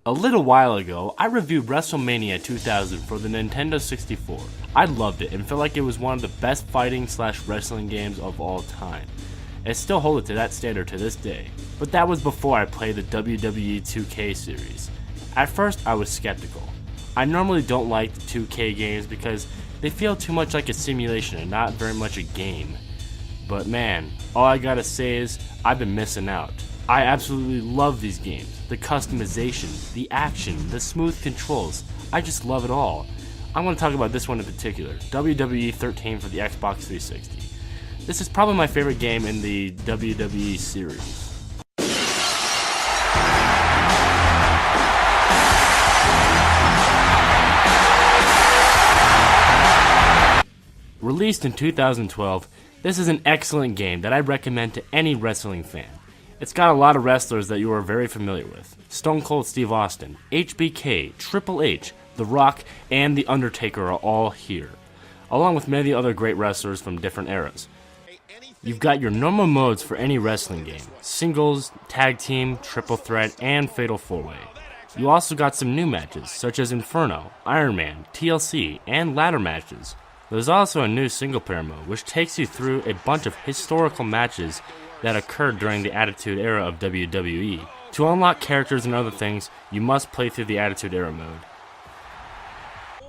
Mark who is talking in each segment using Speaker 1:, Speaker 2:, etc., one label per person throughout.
Speaker 1: A little while ago, I reviewed WrestleMania 2000 for the Nintendo 64. I loved it and felt like it was one of the best fighting/wrestling games of all time. I still hold it to that standard to this day. But that was before I played the WWE 2K series. At first, I was skeptical. I normally don't like the 2K games because they feel too much like a simulation and not very much a game. But man, all I gotta say is, I've been missing out. I absolutely love these games. The customization, the action, the smooth controls. I just love it all. I'm going to talk about this one in particular, WWE 13 for the Xbox 360. This is probably my favorite game in the WWE series. Released in 2012, this is an excellent game that I recommend to any wrestling fan. It's got a lot of wrestlers that you are very familiar with. Stone Cold Steve Austin, HBK, Triple H, The Rock, and The Undertaker are all here, along with many other great wrestlers from different eras. You've got your normal modes for any wrestling game: singles, tag team, triple threat, and fatal 4-way. You also got some new matches, such as Inferno, Iron Man, TLC, and ladder matches. There's also a new single player mode, which takes you through a bunch of historical matches that occurred during the Attitude Era of WWE. To unlock characters and other things, you must play through the Attitude Era mode.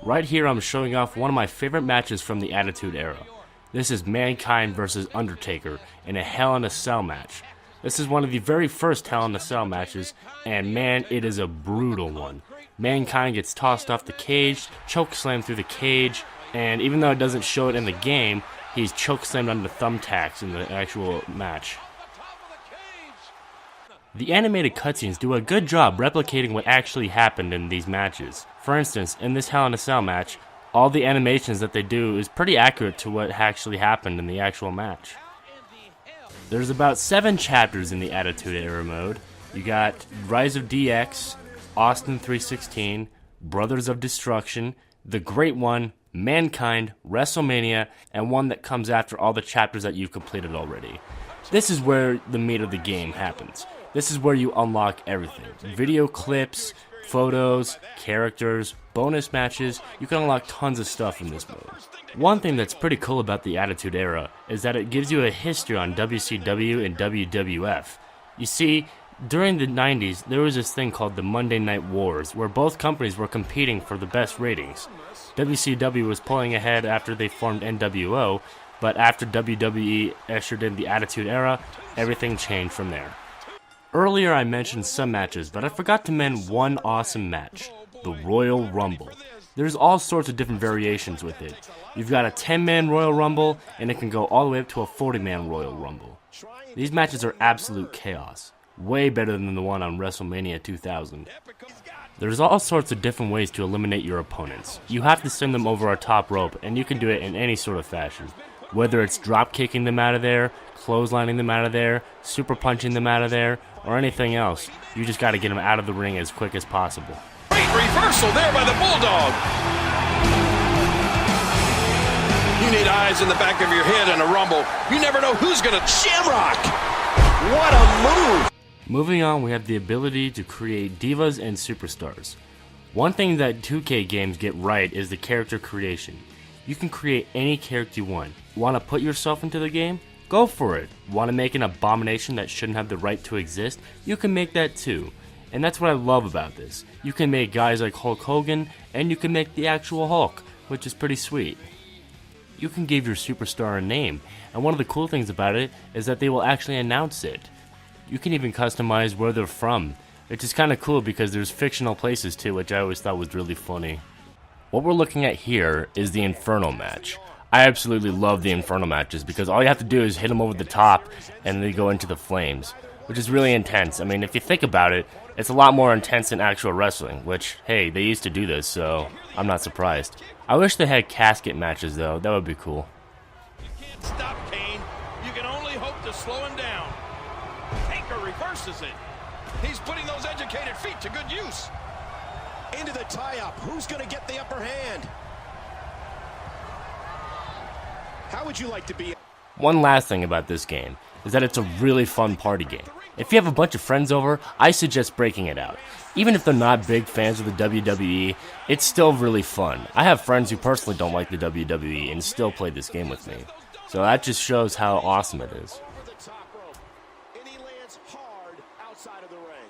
Speaker 1: Right here I'm showing off one of my favorite matches from the Attitude Era. This is Mankind vs. Undertaker in a Hell in a Cell match. This is one of the very first Hell in a Cell matches, and man, it is a brutal one. Mankind gets tossed off the cage, chokeslammed through the cage, and even though it doesn't show it in the game, he's chokeslammed under thumbtacks in the actual match. The animated cutscenes do a good job replicating what actually happened in these matches. For instance, in this Hell in a Cell match, all the animations that they do is pretty accurate to what actually happened in the actual match. There's about 7 chapters in the Attitude Era mode. You got Rise of DX, Austin 316, Brothers of Destruction, The Great One, Mankind, WrestleMania, and one that comes after all the chapters that you've completed already. This is where the meat of the game happens. This is where you unlock everything. Video clips, photos, characters, bonus matches. You can unlock tons of stuff in this mode. One thing that's pretty cool about the Attitude Era is that it gives you a history on WCW and WWF. You see, during the 90s, there was this thing called the Monday Night Wars, where both companies were competing for the best ratings. WCW was pulling ahead after they formed NWO, but after WWE ushered in the Attitude Era, everything changed from there. Earlier I mentioned some matches, but I forgot to mention one awesome match, the Royal Rumble. There's all sorts of different variations with it. You've got a 10-man Royal Rumble, and it can go all the way up to a 40-man Royal Rumble. These matches are absolute chaos. Way better than the one on WrestleMania 2000. There's all sorts of different ways to eliminate your opponents. You have to send them over a top rope, and you can do it in any sort of fashion. Whether it's drop kicking them out of there, clotheslining them out of there, super punching them out of there, or anything else, you just got to get them out of the ring as quick as possible.
Speaker 2: Great reversal there by the Bulldog. You need eyes in the back of your head in a Rumble. You never know who's going to Shamrock. What a move.
Speaker 1: Moving on, we have the ability to create divas and superstars. One thing that 2K games get right is the character creation. You can create any character you want. Want to put yourself into the game? Go for it. Want to make an abomination that shouldn't have the right to exist? You can make that too. And that's what I love about this. You can make guys like Hulk Hogan, and you can make the actual Hulk, which is pretty sweet. You can give your superstar a name, and one of the cool things about it is that they will actually announce it. You can even customize where they're from, which is kind of cool because there's fictional places too, which I always thought was really funny. What we're looking at here is the Infernal Match. I absolutely love the Infernal Matches because all you have to do is hit them over the top and they go into the flames, which is really intense. I mean, if you think about it, it's a lot more intense than actual wrestling, which, hey, they used to do this, so I'm not surprised. I wish they had casket matches though, that would be cool.
Speaker 2: You can't stop Kane. You can only hope to slow him down. Taker reverses it. He's putting those educated feet to good use. Into the tie-up. Who's going to get the upper hand? How would you like to be?
Speaker 1: One last thing about this game is that it's a really fun party game. If you have a bunch of friends over, I suggest breaking it out. Even if they're not big fans of the WWE, it's still really fun. I have friends who personally don't like the WWE and still play this game with me. So that just shows how awesome it is.
Speaker 2: Over the top rope, and he lands hard outside of the ring.